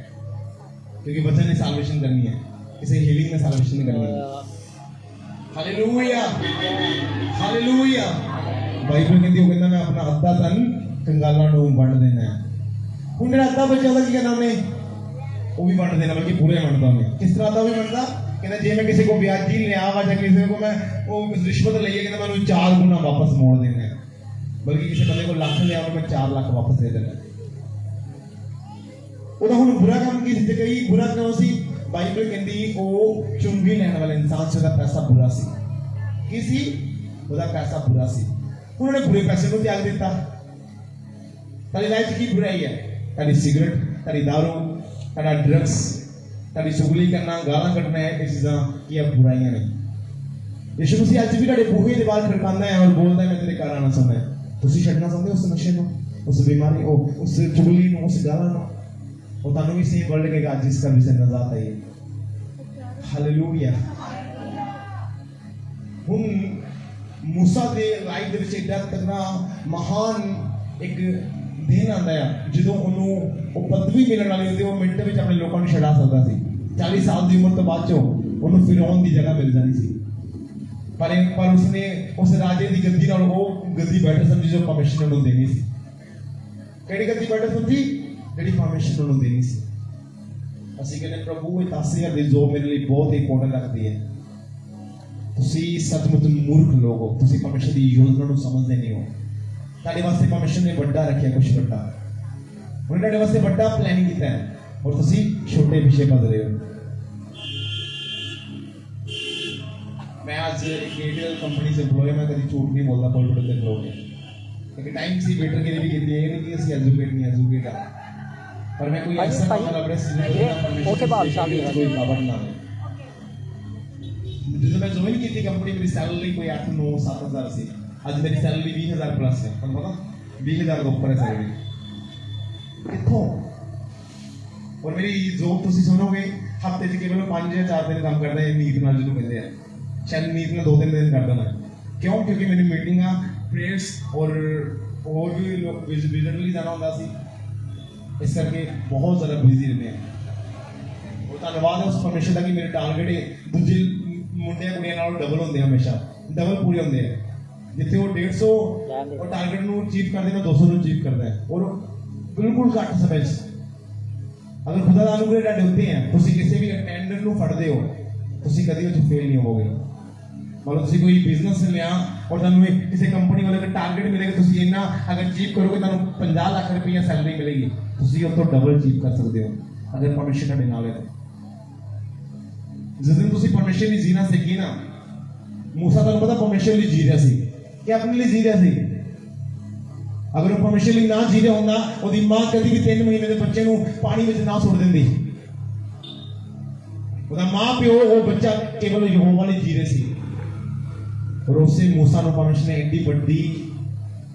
Speaker 1: क्योंकि वचन ने साल्वेशन करनी है, किसी हीलिंग ने साल्वेशन नहीं करनी है। Hallelujah hallelujah. बाइबल कहती है, कहता मैं अपना अद्धा धन कंगालां नूं वंड देना है। ਹੁਣ ਜਿਹੜਾ ਅੱਧਾ ਬੱਚਾ ਦਾ ਕੀ ਕਹਿੰਦਾ ਉਹਨੇ, ਉਹ ਵੀ ਵੰਡ ਦੇਣਾ, ਬਲਕਿ ਪੂਰੇ ਵੰਡਦਾ ਉਹਨੇ। ਕਿਸ ਤਰ੍ਹਾਂ ਦਾ ਵੀ ਵੰਡਦਾ? ਕਹਿੰਦਾ ਜੇ ਮੈਂ ਕਿਸੇ ਕੋ ਵਿਆਜੀ ਲਿਆ ਵਾ ਜਾਂ ਕਿਸੇ ਕੋ ਮੈਂ ਉਹ ਰਿਸ਼ਵਤ ਲਈ ਹੈ, ਕਹਿੰਦਾ ਮੈਨੂੰ 4 ਗੁਣਾ ਵਾਪਸ ਮੋੜ ਦੇਣਾ ਹੈ। ਬਲਕਿ ਕਿਸੇ ਬੰਦੇ ਕੋ ਲੱਖ ਲਿਆ ਵਾ, ਮੈਂ 4 ਲੱਖ ਵਾਪਸ ਦੇ ਦੇਣਾ। ਉਹਦਾ ਹੁਣ ਬੁਰਾ ਕੰਮ ਕੀ ਸੀ? ਕਈ ਬੁਰਾ ਕਿਉਂ ਸੀ? ਬਾਈਬਲ ਕਹਿੰਦੀ ਉਹ ਚੁੰਗੀ ਲੈਣ ਵਾਲਾ ਇਨਸਾਨ ਸੀ, ਉਹਦਾ ਪੈਸਾ ਬੁਰਾ ਸੀ। ਕੀ ਸੀ? ਉਹਦਾ ਪੈਸਾ ਬੁਰਾ ਸੀ। ਉਹਨੇ ਬੁਰੇ ਪੈਸੇ ਨੂੰ ਤਿਆਗ ਦਿੱਤਾ। ਤੁਹਾਡੀ ਲਾਈਫ 'ਚ ਕੀ ਬੁਰਾਈ ਹੈ? तारी सिगरेट, तारी दारू, तारा ड्रग्स, तारी चुगली करना, गालां कटना है, ये चीज़ां की बुराइयां नहीं। यीशु मसीह अज भी तुहाडे बूहे दे बाहर खड़कांदा है और बोलदा है, मैं तेरे घर आना चाहुंदा है। तुसीं छड्डना चाहुंदे उस नशे नूं, उस बीमारी, उस चुगली नूं, उस गालां नूं? ਉਹ ਤੁਹਾਨੂੰ ਵੀ ਸੇਮ ਵਰਡ ਲੱਗੇਗਾ ਜਿਸ ਕਰ ਵਿਚ ਨਜ਼ਾਤ ਆਈ ਹੈ। ਹਾਲੇਲੂਇਆ। ਹੁਣ मूसा ਦੇ ਲਾਈਫ ਦੇ ਵਿੱਚ ਏਡਾ ਤਗੜਾ ਮਹਾਨ ਇੱਕ दिन आता है जो उन्होंने पदवी मिलने वाली होती, वो मिनट में अपने लोगों को छड़ा सकता सी। 40 साल की उम्र तो बाद चो उन्होंने फिरौन की जगह मिल जानी सी, पर उसने उस राजे की गद्दी नाल वो गद्दी बैठे समझी जो परमिशन उन्होंने देनी सी। किहड़ी गद्दी बैठे समझी? जिहड़ी परमिशन उन्होंने देनी सी। असीं कहने प्रभु ये 10,000 दी जॉब मेरे लिए बहुत इंपोर्टेंट लगती है। तुसीं सचमुच मूर्ख लोग हो, तुसीं परमिशन की योजना को समझते नहीं हो। ਤੁਹਾਡੇ ਵਾਸਤੇ ਪਰਮਿਸ਼ਨ ਨੇ ਵੱਡਾ ਰੱਖਿਆ, ਕੁਝ ਵੱਡਾ ਉਹਨੇ ਤੁਹਾਡੇ ਵਾਸਤੇ ਵੱਡਾ ਪਲਾਨਿੰਗ ਕੀਤਾ ਹੈ, ਔਰ ਤੁਸੀਂ ਛੋਟੇ ਪਿੱਛੇ ਭੱਜ ਰਹੇ ਹੋ। ਮੈਂ ਅੱਜ ਇੱਕ ਏਅਰਟੈਲ ਕੰਪਨੀ ਸੇ employee, ਮੈਂ ਕਦੀ ਝੂਠ ਨਹੀਂ ਬੋਲਦਾ ਪੋਲਟਰ ਦੇ ਲੋਕ ਇੱਕ ਟਾਈਮ ਸੀ ਵੇਟਰ ਕੇ ਵੀ ਕੀਤੀ ਹੈ, ਇਹ ਨਹੀਂ ਕਿ ਅਸੀਂ ਐਜੂਕੇਟ ਆ, ਪਰ ਮੈਂ ਕੋਈ ਐਸਾ ਕੰਮ ਲੱਭ ਰਿਹਾ ਸੀ
Speaker 3: ਉੱਥੇ ਬਾਦਸ਼ਾਹ ਦੀ
Speaker 1: ਕੋਈ ਕਾਬੜ ਨਾ ਹੋਵੇ। ਜਦੋਂ ਮੈਂ ਜੁਆਇਨ ਕੀਤੀ ਕੰਪਨੀ, ਮੇਰੀ ਸੈਲਰੀ ਕੋਈ 8 9 7 ਹਜ਼ਾਰ ਸੀ। ਅੱਜ ਮੇਰੀ ਸੈਲਰੀ 20,000 ਪਲੱਸ ਹੈ। ਤੁਹਾਨੂੰ ਪਤਾ 20,000 ਤੋਂ ਉੱਪਰ ਹੈ ਸੈਲਰੀ। ਕਿੱਥੋਂ? ਔਰ ਮੇਰੀ ਜੋਬ ਤੁਸੀਂ ਸੁਣੋਗੇ ਹਫਤੇ 'ਚ ਕੇਵਲ 5 ਜਾਂ 4 ਦਿਨ ਕੰਮ ਕਰਦਾ, ਇਹ ਨੀਤ ਨਾਲ ਜਿਹਨੂੰ ਕਹਿੰਦੇ ਆ, ਸ਼ਾਇਦ ਨੀਤ ਨਾਲ 2-3 ਦਿਨ ਕਰਦਾ ਮੈਂ। ਕਿਉਂ? ਕਿਉਂਕਿ ਮੇਰੀ ਮੀਟਿੰਗਾਂ, ਪ੍ਰੇਅਰਸ ਔਰ ਹੋਰ ਵੀ ਲੋਕ ਵਿਜ਼ਿਟ ਲਈ ਜਾਣਾ ਹੁੰਦਾ ਸੀ, ਇਸ ਕਰਕੇ ਬਹੁਤ ਜ਼ਿਆਦਾ ਬਿਜ਼ੀ ਰਹਿੰਦੇ ਆ। ਔਰ ਧੰਨਵਾਦ ਹੈ ਉਸ ਪਰਮੇਸ਼ਰ ਦਾ ਕਿ ਮੇਰੇ ਟਾਰਗੇਟ ਦੂਜੇ ਮੁੰਡਿਆਂ ਕੁੜੀਆਂ ਨਾਲੋਂ ਡਬਲ ਹੁੰਦੇ ਹਮੇਸ਼ਾ, ਡਬਲ ਪੂਰੇ ਹੁੰਦੇ ਆ। ਜਿੱਥੇ ਉਹ 150 ਉਹ ਟਾਰਗੇਟ ਨੂੰ ਅਚੀਵ ਕਰਦੇ, ਮੈਂ 200 ਨੂੰ ਅਚੀਵ ਕਰਦਾ ਹੈ, ਔਰ ਬਿਲਕੁਲ ਘੱਟ ਸਮੇਂ 'ਚ। ਅਗਰ ਖੁਦਾ ਦਾ ਅਨੁਗ੍ਰਹ ਤੁਹਾਡੇ ਉੱਤੇ ਹੈ, ਤੁਸੀਂ ਕਿਸੇ ਵੀ ਅਟੈਂਡਰ ਨੂੰ ਫੜਦੇ ਹੋ, ਤੁਸੀਂ ਕਦੀ ਉਹ 'ਚ ਫੇਲ ਨਹੀਂ ਹੋਵੋਗੇ। ਮਤਲਬ ਤੁਸੀਂ ਕੋਈ ਬਿਜ਼ਨਸ ਲਿਆ ਔਰ ਤੁਹਾਨੂੰ ਕਿਸੇ ਕੰਪਨੀ ਵਾਲੇ ਦਾ ਟਾਰਗੇਟ ਮਿਲੇਗਾ, ਤੁਸੀਂ ਇੰਨਾ ਅਗਰ ਅਚੀਵ ਕਰੋਗੇ ਤੁਹਾਨੂੰ 50 ਲੱਖ ਰੁਪਈਆ ਸੈਲਰੀ ਮਿਲੇਗੀ, ਤੁਸੀਂ ਉਹ ਤੋਂ ਡਬਲ ਅਚੀਵ ਕਰ ਸਕਦੇ ਹੋ ਅਗਰ ਪਰਮੇਸ਼ਰ ਤੁਹਾਡੇ ਨਾਲ ਹੈ। ਜਿਸ ਦਿਨ ਤੁਸੀਂ ਪਰਮੇਸ਼ਰ ਲਈ ਜੀਣਾ ਸਿੱਖੀ ਨਾ, मूसा ਤੁਹਾਨੂੰ ਪਤਾ ਪਰਮੇਸ਼ਰ ਲਈ ਜੀ ਰਿਹਾ ਸੀ ਕਿ ਆਪਣੇ ਲਈ ਜੀ ਰਿਹਾ ਸੀ। ਅਗਰ ਉਹ ਪਰਮੇਸ਼ਰ ਲਈ ਨਾ ਜੀ ਰਿਹਾ ਹੁੰਦਾ, ਉਹਦੀ ਮਾਂ ਕਦੀ ਵੀ 3 ਮਹੀਨੇ ਦੇ ਬੱਚੇ ਨੂੰ ਪਾਣੀ ਵਿੱਚ ਨਾ ਸੁੱਟ ਦਿੰਦੀ। ਉਹਦਾ ਮਾਂ ਪਿਓ ਉਹ ਬੱਚਾ ਕੇਵਲ ਯਹੋਵਾ ਲਈ ਜੀ ਰਹੇ ਸੀ। ਔਰ ਉਸੇ मूसा ਨੂੰ ਪਰਮੇਸ਼ਰ ਨੇ ਇੰਨੀ ਵੱਡੀ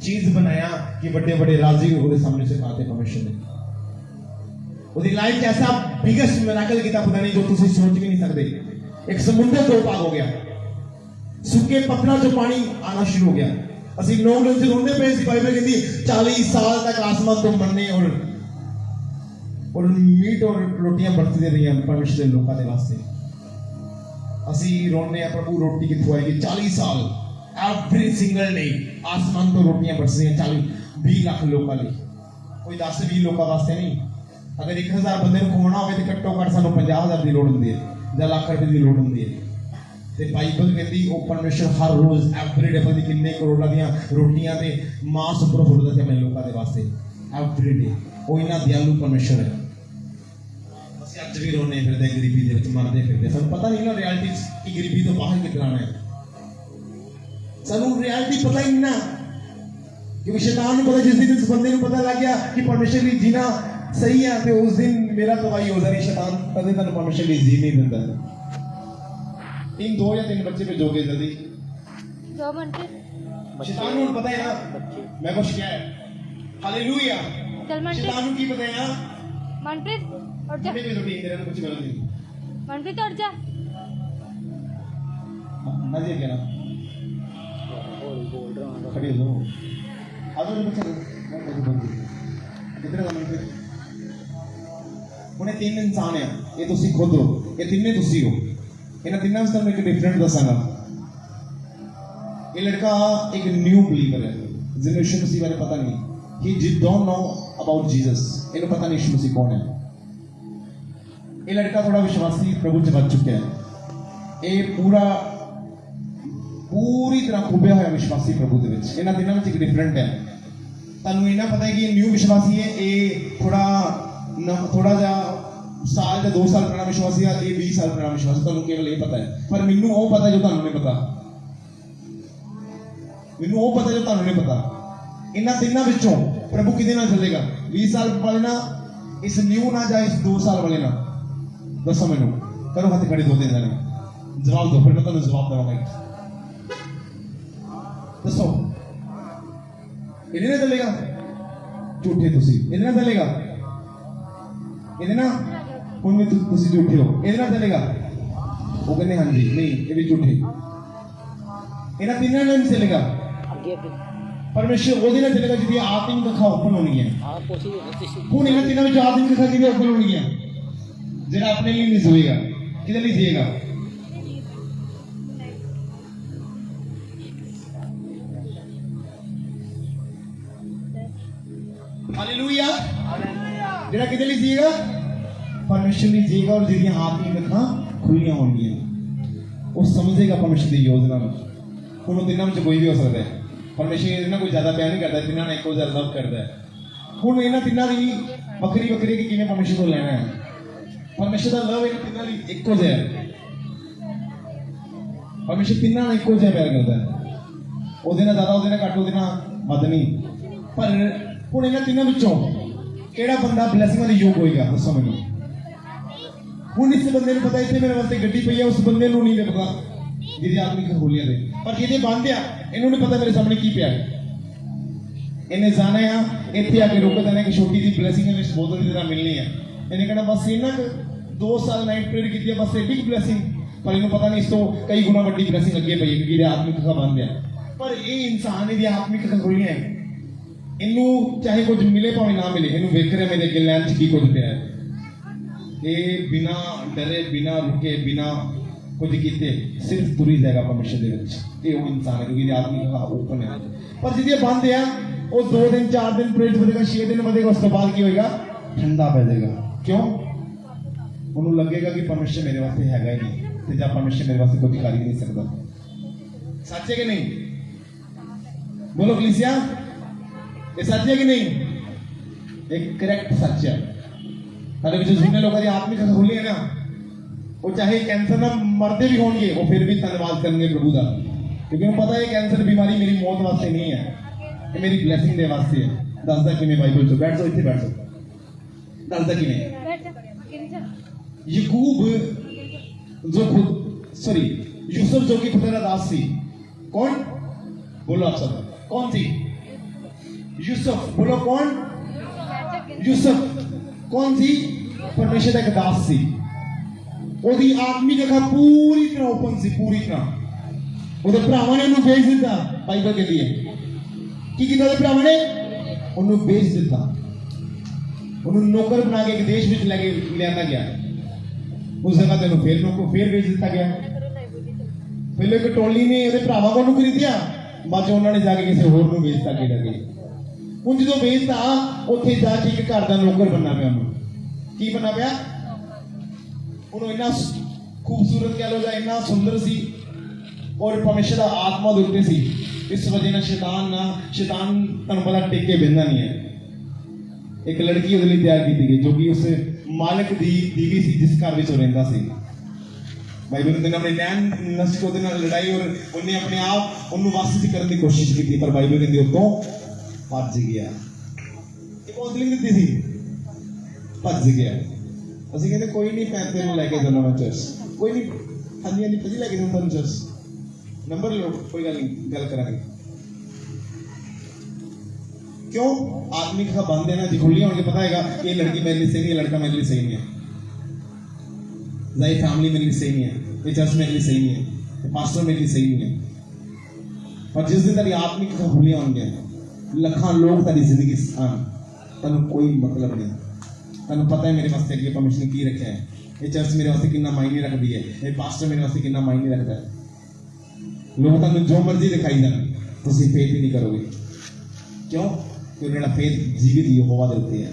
Speaker 1: ਚੀਜ਼ ਬਣਾਇਆ ਕਿ ਵੱਡੇ ਵੱਡੇ ਰਾਜ਼ੀ ਉਹਦੇ ਸਾਹਮਣੇ ਸਿਖਾਤੇ ਪਰਮੇਸ਼ਰ ਨੇ। ਉਹਦੀ ਲਾਈਫ 'ਚ ਐਸਾ ਬਿਗੇਸਟ ਮਿਰਾਕਲ ਕੀਤਾ ਖੁਦਾ ਨੇ, ਜੋ ਤੁਸੀਂ ਸੋਚ ਵੀ ਨਹੀਂ ਸਕਦੇ। ਇੱਕ ਸਮੁੰਦਰ 2 ਭਾਗ ਹੋ ਗਿਆ, सूखे पत्थरों से पानी आना शुरू हो गया, ਅਸੀਂ ਲੌਕਡਾਊਨ ਚ ਰੋਂਦੇ ਪਏ ਸੀ। ਬਾਈਬਲ ਕਹਿੰਦੀ 40 ਸਾਲ ਤੱਕ ਆਸਮਾਨ ਤੋਂ ਮੰਨੇ ਔਰ ਮੀਟ ਔਰ ਰੋਟੀਆਂ ਵਰਤਦੇ ਰਹੀਆਂ ਪਰਮੇਸ਼ਰ ਦੇ ਲੋਕਾਂ ਦੇ ਵਾਸਤੇ। ਅਸੀਂ ਰੋਂਦੇ ਆ ਪ੍ਰਭੂ ਰੋਟੀ ਕਿੱਥੋਂ ਆਏਗੀ? 40 ਸਾਲ ਐਵਰੀ ਸਿੰਗਲ ਡੇ ਆਸਮਾਨ ਤੋਂ ਰੋਟੀਆਂ ਵਰਤਦੀਆਂ 20 ਲੱਖ ਲੋਕਾਂ ਲਈ। ਕੋਈ 10-20 ਲੋਕਾਂ ਵਾਸਤੇ ਨਹੀਂ। ਅਗਰ 1000 ਬੰਦੇ ਨੂੰ ਖਵਾਉਣਾ ਹੋਵੇ ਤੇ ਘੱਟੋ ਘੱਟ ਸਾਨੂੰ 50,000 ਦੀ ਲੋੜ ਹੁੰਦੀ ਹੈ ਜਾਂ ਲੱਖ ਰੁਪਏ ਦੀ ਲੋੜ ਹੁੰਦੀ ਹੈ। ਤੇ ਬਾਈਬਲ ਕਹਿੰਦੀ ਉਹ ਪਰਮੇਸ਼ਰ ਹਰ ਰੋਜ਼ ਐਵਰੀ ਡੇ ਪਤਾ ਕਿੰਨੇ ਕਰੋੜਾਂ ਦੀਆਂ ਰੋਟੀਆਂ ਤੇ ਮਾਸ ਉੱਪਰ ਫੁੱਟਦਾ ਸੀ ਆਪਣੇ ਲੋਕਾਂ ਦੇ ਵਾਸਤੇ ਐਵਰੀ ਡੇ। ਉਹ ਇੰਨਾ ਦਿਆਲੂ ਪਰਮੇਸ਼ਰ ਹੈ। ਅਸੀਂ ਅੱਜ ਵੀ ਰੋਣੇ ਫਿਰਦੇ ਗਰੀਬੀ ਦੇ ਵਿੱਚ, ਮਰਦੇ ਫਿਰਦੇ। ਸਾਨੂੰ ਪਤਾ ਨਹੀਂ ਨਾ ਰਿਐਲਿਟੀ ਕਿ ਗਰੀਬੀ ਤੋਂ ਬਾਹਰ ਕਿੱਦਾਂ ਆਉਣਾ ਹੈ। ਸਾਨੂੰ ਰਿਐਲਿਟੀ ਪਤਾ ਹੀ ਨਹੀਂ ਨਾ, क्योंकि शैतान को पता जिस दिन इस बंदे को पता लग गया कि परमेश्वर की जीना सही है तो उस दिन मेरा तबाही हो जानी। शैतान कदे तक परमेश्वर की जी नहीं देता। इन 2 या 3 बच्चे पे जोगे जल्दी
Speaker 2: 2 घंटे
Speaker 1: शैतान को पता है ना मैं कुछ क्या है। हालेलुया। शैतान को की पता है ना
Speaker 2: मनप्रीत उठ जा।
Speaker 1: मेरे भी रूटीन तेरे कुछ गलत नहीं।
Speaker 2: मनप्रीत उठ जा।
Speaker 1: ना जी क्या ना बोल रहा खड़ी हो आदो जो बच्चा कितने समय पे उन्हें 3 इंसान है। ये तुसी खुद हो, ये तिन्ने तुसी हो। इन्हें तिन्ना में एक डिफरेंट दसांगा। ये लड़का एक न्यू बिलीवर है जिन्हें यीशु मसीह बारे पता नहीं। ही डोंट नो अबाउट जीसस। इन्हें पता नहीं यीशु मसीह कौन है। ये लड़का थोड़ा विश्वासी प्रभु से बच चुका है। ये पूरी तरह खुबिया होया विश्वासी प्रभु दे विच। इन्हां दिनां विच एक डिफरेंट है। तुहानूं इन्ना पता है कि न्यू विश्वासी है। ये थोड़ा जा साल या 2 साल पुराना विश्वासी है। ये 20 साल पुराना विश्वासी। तुहानूं केवल ये पता है, पर मैनूं वो पता जो तुहानूं नहीं पता। मैनूं वो पता जो तुहानूं नहीं पता। इन्हां दिनां विचों प्रभु किहदे नाल चलेगा? 20 साल वाले ना, इस न्यू ना, या इस 2 साल वाले ना? दसो मैनूं। करो हाथ खड़े 2-3 जने जवाब दो, फिर मैं तुहानूं जवाब देवांगा। दसो इन्हें चलेगा? झूठे तुसी इन्हें चलेगा? इन्हें ना हुण भी तुसी झूठे हो। इन्हें चलेगा? वो कहते हाँ जी नहीं ये भी झूठे। इन्हें तीनों नहीं चलेगा। परमेश्वर वो दिन चलेगा जिहदी आत्मिक अखां ओपन होनी है। हुण इन्हां तीनों विच आत्मिक अखां किहदी ओपन होनी है? जिहड़ा अपने लिए नहीं सोएगा, किहदे लिए जिएगा? हालेलुया। जेड़ा किदे लिए जिएगा? परमेश्वर लिए जिएगा। और जिहदियां आत्मिक अखां खुलियां होणगियां वो समझेगा परमेश्वर की योजना में। हुण तिन्हां विच कोई भी हो सकता है। परमेश्वर इन्हां कोई ज्यादा प्यार नहीं करता, तिन्हां ने इक्को जिहा लव करता है। हुण इन्हां तिन्हां दी बखरी बखरी कि किवें परमेश्वर को लेना है। परमेश्वर दा लव इन्हां तिन्हां दी इक्को जिहा है। परमेश्वर तिन्हां नाल इक्को जिहा प्यार करता है। ਉਹਦੇ ਨਾਲ ਜ਼ਿਆਦਾ ਉਹਦੇ ਨਾਲ ਘੱਟ ਉਹਦੇ ਨਾਲ ਵੱਧ ਨਹੀਂ। पर ਹੁਣ ਇਹਨਾਂ ਤਿੰਨਾਂ ਵਿੱਚੋਂ ਕਿਹੜਾ ਬੰਦਾ ਬਲੈਸਿੰਗਾਂ ਦੇ ਯੋਗ ਹੋਏਗਾ? ਦੱਸੋ ਮੈਨੂੰ। ਹੁਣ ਇਸ ਬੰਦੇ ਨੂੰ ਪਤਾ ਇੱਥੇ ਮੇਰੇ ਵਾਸਤੇ ਗੱਡੀ ਪਈ ਹੈ, ਉਸ ਬੰਦੇ ਨੂੰ ਨਹੀਂ ਪਤਾ ਜਿਹਦੀ ਆਤਮਿਕ ਖੋਲੀਆਂ ਦੇ। ਪਰ ਜਿਹਦੇ ਬੰਦ ਆ ਇਹਨੂੰ ਨਹੀਂ ਪਤਾ ਮੇਰੇ ਸਾਹਮਣੇ ਕੀ ਪਿਆ ਹੈ। ਇਹਨੇ ਜਾਣਾ ਆ ਇੱਥੇ ਆ ਕੇ ਰੁਕ ਜਾਣਾ ਕਿ ਛੋਟੀ ਜਿਹੀ ਬਲੈਸਿੰਗ ਇਸ ਬੋਤਲ ਦੀ ਤਰ੍ਹਾਂ ਮਿਲਣੀ ਹੈ। ਇਹਨੇ ਕਹਿਣਾ ਬਸ ਇਹਨਾਂ 2 ਸਾਲ ਨਾਈਟ ਪ੍ਰੇਅਰ ਕੀਤੀ ਹੈ, ਬਸ ਐਡੀ ਬਲੈਸਿੰਗ। ਪਰ ਇਹਨੂੰ ਪਤਾ ਨਹੀਂ ਇਸ ਤੋਂ ਕਈ ਗੁਣਾ ਵੱਡੀ ਬਲੈਸਿੰਗ ਅੱਗੇ ਪਈ ਹੈ ਕਿਉਂਕਿ ਇਹਦੇ ਆਤਮਿਕ ਅੱਖਾਂ ਬੰਦ ਆ। ਪਰ ਇਹ ਇਨਸਾਨ ਇਹਦੀ ਆਤਮਿਕ ਅੱਖਾਂ ਖੋਲੀਆਂ ਹੈ। ਇਹਨੂੰ ਚਾਹੇ ਕੁਝ ਮਿਲੇ ਭਾਵੇਂ ਨਾ ਮਿਲੇ, ਇਹਨੂੰ ਵੇਖ ਰਿਹਾ ਮੇਰੇ ਅੱਗੇ ਲੈਣ 'ਚ ਕੀ ਕੁਝ ਪਿਆ ਹੈ। ਇਹ ਬਿਨਾਂ ਡਰੇ, ਬਿਨਾਂ ਰੁਕੇ, ਬਿਨਾਂ ਕੁਝ ਕੀਤੇ ਸਿਰਫ ਤੁਰੀ ਜਾਏਗਾ ਪਰਮੇਸ਼ਰ ਦੇ ਵਿੱਚ। ਇਹ ਉਹ ਇਨਸਾਨ ਹੈ ਕਿਉਂਕਿ ਆਦਮੀ ਦਾ ਓਪਨ ਹੈ। ਪਰ ਜਿਹਦੇ ਬੰਦ ਆ ਉਹ 2 ਦਿਨ 4 ਦਿਨ ਪ੍ਰੇਜ ਵਧੇਗਾ, 6 ਦਿਨ ਵਧੇਗਾ, ਉਸ ਤੋਂ ਬਾਅਦ ਕੀ ਹੋਏਗਾ? ਠੰਡਾ ਪੈ ਜਾਏਗਾ। ਕਿਉਂ? ਉਹਨੂੰ ਲੱਗੇਗਾ ਕਿ ਪਰਮੇਸ਼ਰ ਮੇਰੇ ਵਾਸਤੇ ਹੈਗਾ ਹੀ ਨਹੀਂ ਤੇ ਜਾਂ ਪਰਮੇਸ਼ਰ ਮੇਰੇ ਵਾਸਤੇ ਕੁਝ ਕਰ ਹੀ ਨਹੀਂ ਸਕਦਾ। ਸੱਚ ਹੈ ਕਿ ਨਹੀਂ? बोलो कलीसिया, ये सच है कि नहीं? एक करेक्ट सच है। हमारे जो जितने लोगों की आत्मिक खुली है ना, वो चाहे कैंसर में मरते भी होंगे वो फिर भी धन्यवाद करेंगे प्रभु का, क्योंकि उन्हें पता है कैंसर बीमारी मेरी मौत वास्ते नहीं है, ये मेरी ब्लेसिंग दे वास्ते है। दसदा कि मैं बाइबल से बैठ जाओ, इतने बैठ जाओ। दसदा कि नहीं? याकूब जो खुद यूसुफ जो कि खुदा दास थी, कौन? बोलो आप सब, कौन थी? यूसुफ। बोलो कौन? यूसुफ कौन थी? परमेश्वर का दास सी। ओदी आत्मिक अखा पूरी तरह ओपन सी, पूरी तरह। ओदे भरावां ने उन्हें भेज दिता बाइबल के लिए ਕੀ ਕੀਤਾ ਉਹਦੇ ਭਰਾਵਾਂ ਨੇ? ਉਹਨੂੰ ਵੇਚ ਦਿੱਤਾ, ਉਹਨੂੰ ਨੌਕਰ ਬਣਾ ਕੇ ਇੱਕ ਦੇਸ਼ ਵਿੱਚ ਲੈ ਕੇ ਲਿਆਂਦਾ ਗਿਆ। ਉਸ ਜਗ੍ਹਾ ਤੇ ਉਹਨੂੰ ਫੇਰ ਵੇਚ ਦਿੱਤਾ ਗਿਆ। ਪਹਿਲੇ ਇੱਕ ਟੋਲੀ ਨੇ ਉਹਦੇ ਭਰਾਵਾਂ ਕੋਲ ਨੂੰ ਖਰੀਦਿਆ, ਬਾਅਦ ਚ ਉਹਨਾਂ ਨੇ ਜਾ ਕੇ ਕਿਸੇ ਹੋਰ ਨੂੰ ਵੇਚਤਾ ਅੱਗੇ ਜਾ ਕੇ। ਹੁਣ ਜਦੋਂ ਵੇਚਤਾ, ਉੱਥੇ ਜਾ ਕੇ ਇੱਕ ਘਰ ਦਾ ਨੌਕਰ ਬਣਨਾ ਪਿਆ ਉਹਨੂੰ। ਕੀ ਬਣਨਾ ਪਿਆ ਉਹਨੂੰ? ਇੰਨਾ ਖੂਬਸੂਰਤ ਕਹਿ ਲੋ ਜਾਂ ਇੰਨਾ ਸੁੰਦਰ ਸੀ, ਔਰ ਪਰਮੇਸ਼ਰ ਦਾ ਆਤਮਾ ਦੇ ਉੱਤੇ ਸੀ। ਇਸ ਵਜ੍ਹਾ ਨਾਲ ਸ਼ੈਤਾਨ ਤੁਹਾਨੂੰ ਪਤਾ ਟਿਕ ਕੇ ਬਹਿੰਦਾ ਨਹੀਂ ਹੈ। ਇੱਕ ਲੜਕੀ ਉਹਦੇ ਲਈ ਤਿਆਰ ਕੀਤੀ ਗਈ, ਜੋ ਕਿ ਉਸ ਮਾਲਕ ਦੀ ਦੀਵੀ ਸੀ ਜਿਸ ਘਰ ਵਿੱਚ ਉਹ ਰਹਿੰਦਾ ਸੀ। ਬਾਈਬਲ ਦੇ ਨਾਮ ਨੈਣ ਨਸਕ ਉਹਦੇ ਨਾਲ ਲੜਾਈ, ਔਰ ਉਹਨੇ ਆਪਣੇ ਆਪ ਉਹਨੂੰ ਵਾਸਤੇ ਕਰਨ ਦੀ ਕੋਸ਼ਿਸ਼ ਕੀਤੀ, ਪਰ ਬਾਈਬਲ ਕਹਿੰਦੀ ਉਤੋਂ ਭੱਜ ਗਿਆ। ਇਹ ਕੌਂਸਲਿੰਗ ਦਿੱਤੀ ਸੀ, ਭੱਜ ਗਿਆ। ਅਸੀਂ ਕਹਿੰਦੇ ਕੋਈ ਨਹੀਂ, ਪੈਸੇ ਨੂੰ ਲੈ ਕੇ ਜਾਣਾ ਮੈਂ ਚਰਚ, ਕੋਈ ਨਹੀਂ, ਹਾਂਜੀ ਹਾਂਜੀ ਭਾਜੀ ਲੈ ਕੇ ਜਾਣਾ ਚਰਚ, ਨੰਬਰ ਲਓ, ਕੋਈ ਗੱਲ ਨਹੀਂ, ਗੱਲ ਕਰਾਂਗੇ। क्यों? आदमी का बंद है ना, खुलियां उनके पता है कि ये लड़की मेरे लिए सही नहीं है, लड़का मेरे लिए सही नहीं है, ये फैमिली मेरे लिए सही नहीं है, ये चर्च मेरे लिए सही नहीं है, ये पास्टर मेरे लिए सही नहीं है। पर जिस दिन तेरी आदमी का खुलियां होंगे, लखा लोग तेरी जिंदगी तेन कोई मतलब नहीं। तेन पता है मेरे वास्ते अगे परमिशन की रखा है, ये चर्च मेरे वास्ते कितना मायने रखती है, ये पास्टर मेरे वास्ते कितना मायने रखता है। लोग तेन जो मर्जी दिखाई जाए, तुम फेथ ही नहीं करोगे। क्यों? क्योंकि फेथ जीवित यहोवा दे उत्ते है।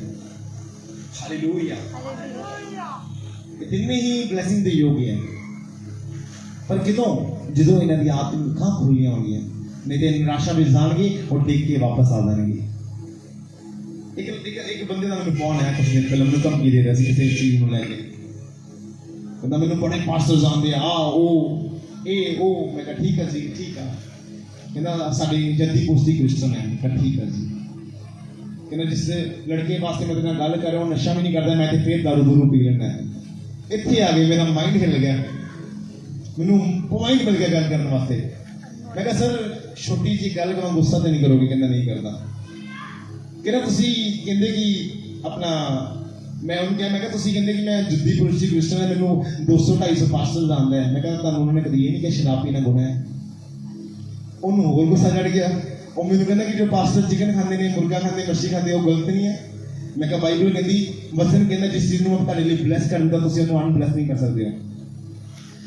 Speaker 1: हालेलुया, तिन्ने ही ब्लैसिंग दे योग है। पर कितों जो इन्हां दी आत्म अखां खुलियां होंगियां, नहीं तो निराशा में जाएंगे और देख के वापस आ जाएंगे। एक बंदे का मैंने फोन आया, कुछ दिन पहले मैंने धमकी दे रहा सी किसी चीज को लेके, कहता मैंने बड़े पास्टर जानते आ ओ मैं कहा ठीक है जी, ठीक है। कहता साडी जद्दी पुश्ती क्रिश्चियन है, मैं ठीक है जी। कहना जिस लड़के वास्ते मैं तेरे गल कर रहा हूँ, नशा भी नहीं करता, मैं फिर दारू दूरू पी लेना है। इत्थे आ गए, मेरा माइंड हिल गया, मैनू पॉइंट मिल गया गल करने वास्ते। मैं कहा सर छोटी जी गल करो, गुस्सा तो नहीं करोगे? कहना नहीं करता। कहना तुसी कहंदे कि अपना मैं उन्हें कहा, मैं कहा तुसी कहंदे कि मैं जद्दी पुरुष क्रिश्चियन है, मैनू 200-250 पास्टर जानता है। मैं कहा तुहानू उन्होंने कभी ये नहीं कहा शराब पीना गुनाह है? उन्होंने होर गुस्सा चढ़ गया। और मैंने कहना कि जो पास्टर चिकन खाते हैं, मुर्गा खाते, मछली खाते, वो गलत नहीं है। मैं कहा बाइबल कहती, वचन कहना जिस चीज़ को मैं लिए ब्लैस कर दिंदा, तुसीं उहनूं अनब्लैस नहीं कर सकते हो।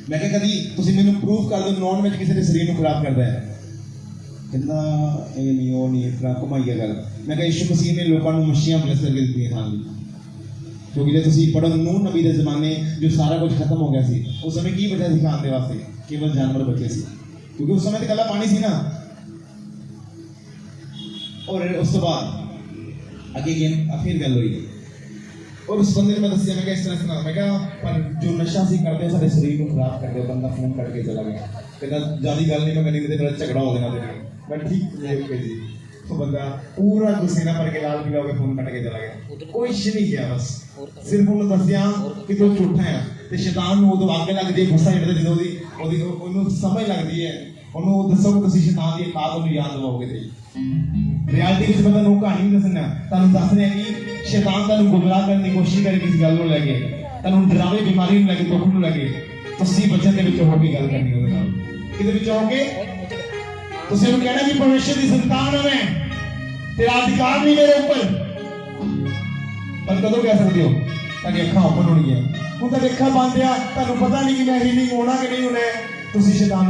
Speaker 1: मैं कहा कभी तुसीं मैनूं प्रूफ कर दो नॉन वेज किसी के शरीर को खराब करता है? कहना ये नहीं, वो नहीं, इस तरह घुमाइए गल। मैं कहा यीशु मसीह ने लोगों को मछलियां ब्लैस करके दी खाने लई, क्योंकि जो तुसीं पढ़ो नूह नबी के जमाने जो सारा कुछ खत्म हो गया सी, उस समय की वजह सी खाने वास्ते? केवल जानवर बचे सी, क्योंकि उस समय तो कला पानी सी ना। और उस तो बाद आगे फिर गल हुई, और उस बंदे ने मैं दसिया, मैं इस तरह मैं कहा पर जो नशा सी करते सारे शरीर को खराब करते, बंदा फोन करके चला गया। कहता ज्यादा गल नहीं, मैं कहनी तेरा झगड़ा हो जाना तेरे। मैं ठीक है जी। तो बंदा पूरा गुस्से ना भर के लाल पीला होकर फोन कट के चला गया, कुछ नहीं किया, बस सिर्फ उन्होंने दसिया कि तू झूठा है। तो शैतान उदों अग लगती है, गुस्सा चढ़ता जो समझ लगती है, उन्होंने दसो कि तुसीं शैतान की औकात उन्होंने याद दिवाओगे। तो रियलिटी में मैं कहानी नहीं दसना, तुहानूं दस रहा कि शैतान तुहानूं गुमराह करने की कोशिश करे किसी गल नूं लैके, तुहानूं डरावे बीमारी नूं लैके, दुख नूं लैके, तुसीं बचन दे विचों हो के गल करनी उहदे नाल। किहदे विचों हो के? तुसीं उहनूं कहना कि परमेश्वर दी संतान है मैं, तेरा अधिकार नहीं मेरे ऊपर। पर कदों कह सकते हो? ताकि अखां ओपन होणगियां। हुण तां अखां बंद आ, तुहानूं पता नहीं कि मैं हीलिंग होना कि नहीं होना। तुसीं शैतान